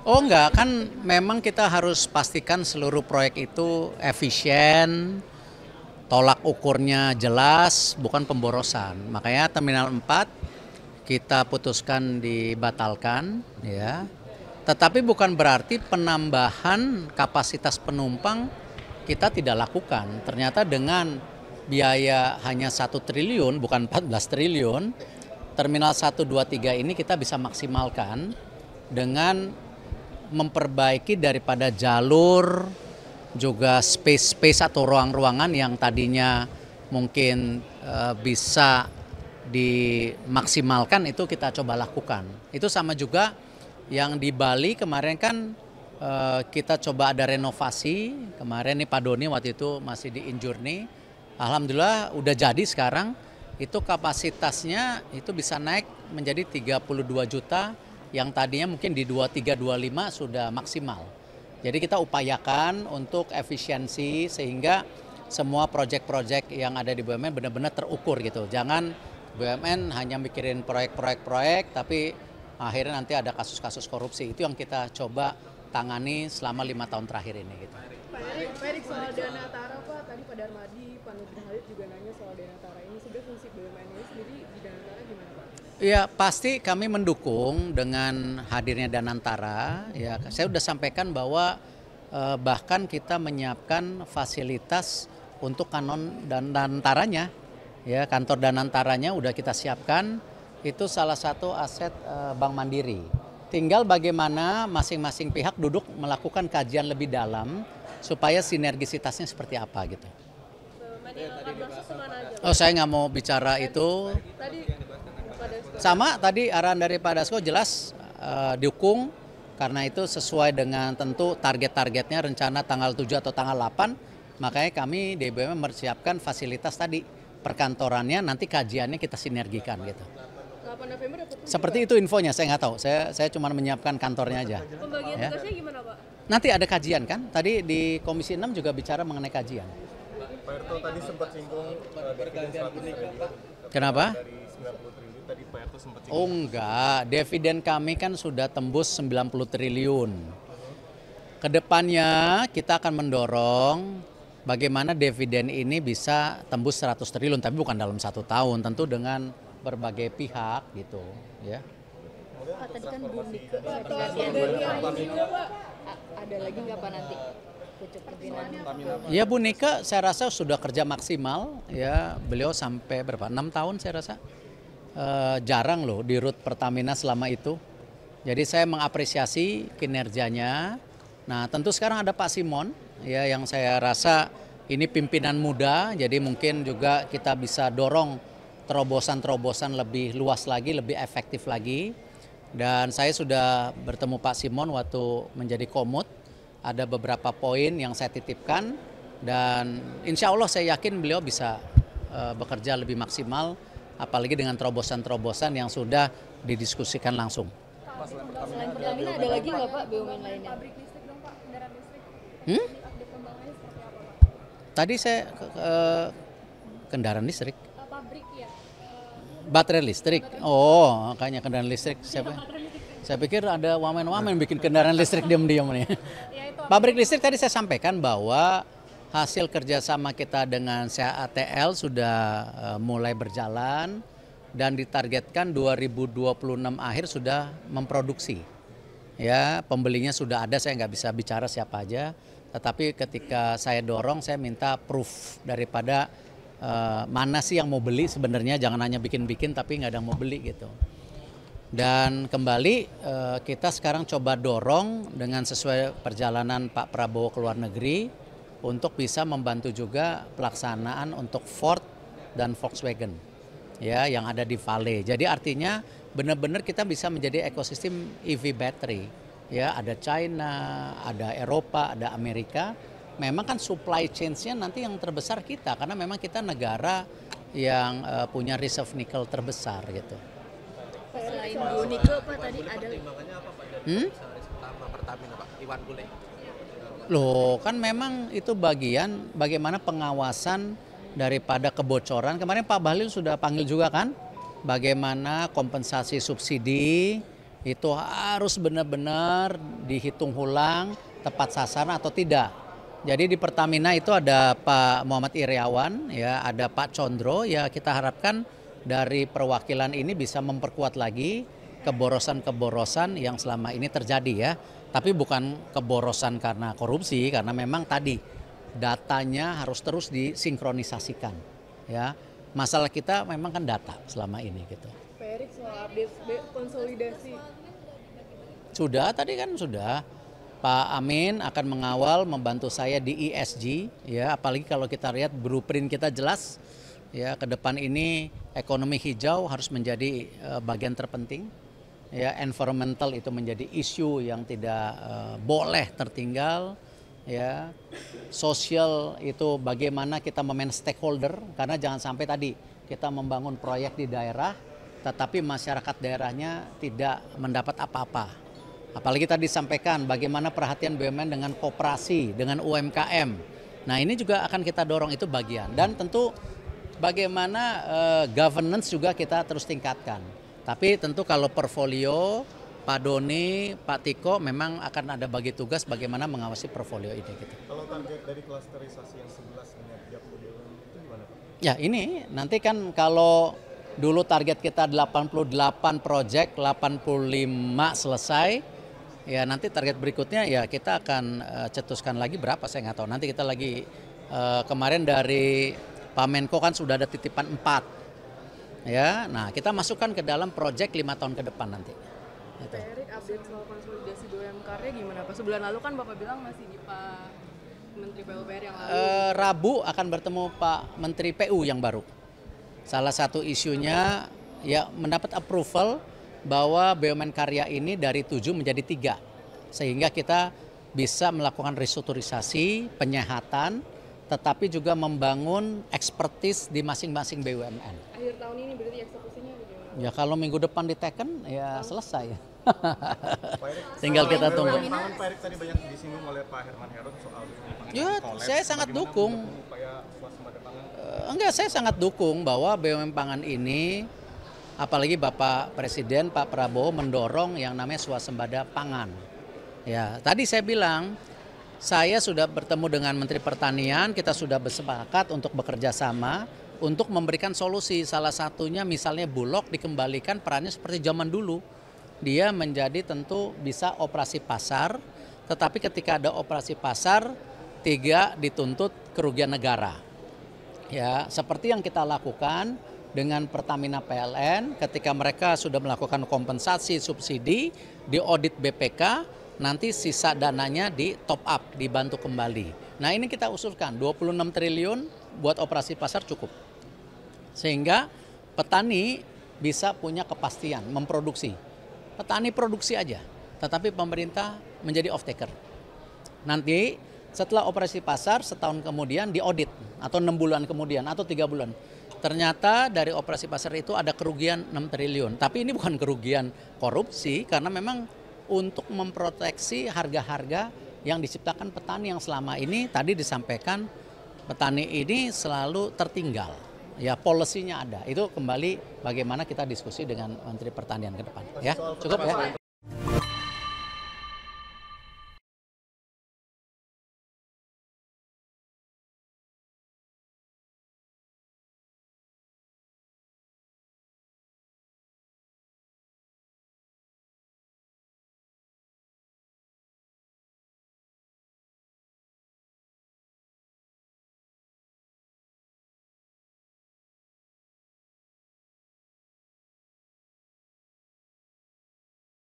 Oh enggak, kan memang kita harus pastikan seluruh proyek itu efisien, tolak ukurnya jelas, bukan pemborosan. Makanya Terminal 4 kita putuskan dibatalkan, ya. Tetapi bukan berarti penambahan kapasitas penumpang kita tidak lakukan. Ternyata dengan biaya hanya 1 triliun, bukan 14 triliun, Terminal 1, 2, 3 ini kita bisa maksimalkan dengan memperbaiki daripada jalur, juga space-space atau ruang-ruangan yang tadinya mungkin bisa dimaksimalkan, itu kita coba lakukan. Itu sama juga yang di Bali kemarin kan kita coba ada renovasi. Kemarin nih Pak Doni waktu itu masih di Injourney. Alhamdulillah udah jadi sekarang. Itu kapasitasnya itu bisa naik menjadi 32 juta yang tadinya mungkin di 23, 25 sudah maksimal. Jadi kita upayakan untuk efisiensi sehingga semua proyek-proyek yang ada di BUMN benar-benar terukur gitu. Jangan BUMN hanya mikirin proyek-proyek tapi akhirnya nanti ada kasus-kasus korupsi. Itu yang kita coba tangani selama 5 tahun terakhir ini gitu. Pak Erik, soal dana Tara Pak, tadi Pak Darmadi, Pak Nurdin Halid juga nanya soal dana Tara ini. Sebenarnya fungsi BUMN ini sendiri di dana Tara gimana Pak? Ya pasti kami mendukung dengan hadirnya Danantara. Ya saya sudah sampaikan bahwa bahkan kita menyiapkan fasilitas untuk kanon Danantaranya. Ya kantor Danantaranya udah kita siapkan. Itu salah satu aset Bank Mandiri. Tinggal bagaimana masing-masing pihak duduk melakukan kajian lebih dalam supaya sinergisitasnya seperti apa gitu. Oh saya nggak mau bicara itu. Sama tadi arahan dari Pak Dasko jelas dukung karena itu sesuai dengan tentu target-targetnya rencana tanggal 7 atau tanggal 8. Makanya kami di BUMN mempersiapkan fasilitas tadi perkantorannya, nanti kajiannya kita sinergikan gitu. 8 November dapat Seperti itu infonya, saya nggak tahu. Saya cuma menyiapkan kantornya aja. pembagian Ya. tugasnya gimana Pak? Nanti ada kajian kan? Tadi di Komisi 6 juga bicara mengenai kajian. Pak Erto tadi sempat singgung dividen 100 triliun Kenapa? dari 90 triliun tadi Pak Erto sempat singgung. Oh enggak, dividen kami kan sudah tembus 90 triliun. Kedepannya kita akan mendorong bagaimana dividen ini bisa tembus 100 triliun, tapi bukan dalam 1 tahun, tentu dengan berbagai pihak gitu, ya. Pak, tadi kan Bu Nike ada lagi nggak Pak nanti pucuk pimpinan? Ya Bu Nika saya rasa sudah kerja maksimal, ya beliau sampai berapa 6 tahun saya rasa. Jarang loh di rut Pertamina selama itu. Jadi saya mengapresiasi kinerjanya. Nah tentu sekarang ada Pak Simon ya yang saya rasa ini pimpinan muda, jadi mungkin juga kita bisa dorong terobosan-terobosan lebih luas lagi, lebih efektif lagi. Dan saya sudah bertemu Pak Simon waktu menjadi Komut. Ada beberapa poin yang saya titipkan dan insya Allah saya yakin beliau bisa bekerja lebih maksimal, apalagi dengan terobosan-terobosan yang sudah didiskusikan langsung. Selain Pertamina ada lagi nggak Pak BUMN lainnya? Pabrik listrik dong Pak, kendaraan listrik. Hmm? Update kembangannya seperti apa Pak? Tadi saya kendaraan listrik, Pabrik ya. baterai listrik. Oh, kayaknya kendaraan listrik. Saya pikir ada wamen-wamen bikin kendaraan listrik diam-diam nih. Ya itu. Pabrik listrik tadi saya sampaikan bahwa hasil kerjasama kita dengan CATL sudah mulai berjalan dan ditargetkan 2026 akhir sudah memproduksi. Ya, pembelinya sudah ada, saya nggak bisa bicara siapa aja. Tetapi ketika saya dorong, saya minta proof daripada mana sih yang mau beli sebenarnya, jangan hanya bikin-bikin tapi nggak ada yang mau beli gitu. Dan kembali kita sekarang coba dorong dengan sesuai perjalanan Pak Prabowo ke luar negeri untuk bisa membantu juga pelaksanaan untuk Ford dan Volkswagen ya yang ada di Vale. Jadi artinya benar-benar kita bisa menjadi ekosistem EV battery. Ya, ada China, ada Eropa, ada Amerika. Memang kan supply chain-nya nanti yang terbesar kita karena memang kita negara yang punya reserve nikel terbesar gitu. Selain Bu Nike Pak tadi ada Pertamina Pak Iwan Bule. Loh, kan memang itu bagian bagaimana pengawasan daripada kebocoran. Kemarin Pak Bahlil sudah panggil juga kan, bagaimana kompensasi subsidi itu harus benar-benar dihitung ulang tepat sasaran atau tidak. Jadi di Pertamina itu ada Pak Muhammad Iriawan, ya, ada Pak Condro, ya kita harapkan dari perwakilan ini bisa memperkuat lagi keborosan-keborosan yang selama ini terjadi ya. Tapi bukan keborosan karena korupsi, karena memang tadi datanya harus terus disinkronisasikan. Ya, masalah kita memang kan data selama ini gitu. Pak Erik soal update konsolidasi. Sudah tadi kan sudah. Pak Amin akan mengawal membantu saya di ESG ya, apalagi kalau kita lihat blueprint kita jelas ya, ke depan ini ekonomi hijau harus menjadi bagian terpenting ya, environmental itu menjadi isu yang tidak boleh tertinggal ya. Sosial itu bagaimana kita memanage stakeholder, karena jangan sampai tadi kita membangun proyek di daerah tetapi masyarakat daerahnya tidak mendapat apa-apa. Apalagi tadi disampaikan bagaimana perhatian BUMN dengan koperasi, dengan UMKM. Nah ini juga akan kita dorong, itu bagian. Dan tentu bagaimana governance juga kita terus tingkatkan. Tapi tentu kalau portfolio, Pak Doni, Pak Tiko memang akan ada bagi tugas bagaimana mengawasi portfolio ini. Gitu. Kalau target dari klasterisasi yang 11 dengan tiap BUMN itu gimana Pak? Ya ini nanti kan kalau dulu target kita 88 proyek, 85 selesai. Ya nanti target berikutnya ya kita akan cetuskan lagi berapa saya nggak tahu. Nanti kita lagi kemarin dari Pak Menko kan sudah ada titipan 4. Ya, nah kita masukkan ke dalam proyek 5 tahun ke depan nanti. Gitu. Pak Erik update soal konsolidasi BUMN-nya gimana Pak? Sebulan lalu kan Bapak bilang masih di Pak Menteri PUPR yang lalu. Rabu akan bertemu Pak Menteri PU yang baru. Salah satu isunya ya mendapat approval bahwa BUMN karya ini dari 7 menjadi 3. Sehingga kita bisa melakukan restrukturisasi, penyehatan, tetapi juga membangun ekspertis di masing-masing BUMN. Akhir tahun ini berarti eksekusinya bagaimana? Ya kalau minggu depan diteken ya selesai. Pak Erik, Tinggal kita tunggu. Pangan Pak Erik tadi banyak disinggung oleh Pak Herman Heron soal pangan Ya, kolaps. saya sangat Bagaimana dukung. upaya swasembada pangan? Enggak, saya sangat dukung bahwa BUMN pangan ini, apalagi Bapak Presiden Pak Prabowo mendorong yang namanya swasembada pangan. Ya, tadi saya bilang saya sudah bertemu dengan Menteri Pertanian, kita sudah bersepakat untuk bekerja sama untuk memberikan solusi. Salah satunya misalnya Bulog dikembalikan perannya seperti zaman dulu. Dia menjadi tentu bisa operasi pasar, tetapi ketika ada operasi pasar tidak dituntut kerugian negara. Ya, seperti yang kita lakukan dengan Pertamina PLN ketika mereka sudah melakukan kompensasi subsidi di audit BPK, nanti sisa dananya di top up, dibantu kembali. Nah ini kita usulkan 26 triliun buat operasi pasar cukup. Sehingga petani bisa punya kepastian memproduksi. Petani produksi aja, tetapi pemerintah menjadi off taker. Nanti setelah operasi pasar setahun kemudian diaudit atau 6 bulan kemudian atau 3 bulan. Ternyata dari operasi pasar itu ada kerugian 6 triliun. Tapi ini bukan kerugian korupsi karena memang untuk memproteksi harga-harga yang diciptakan petani yang selama ini tadi disampaikan petani ini selalu tertinggal. Ya polisinya ada. Itu kembali bagaimana kita diskusi dengan Menteri Pertanian ke depan. Ya, cukup ya.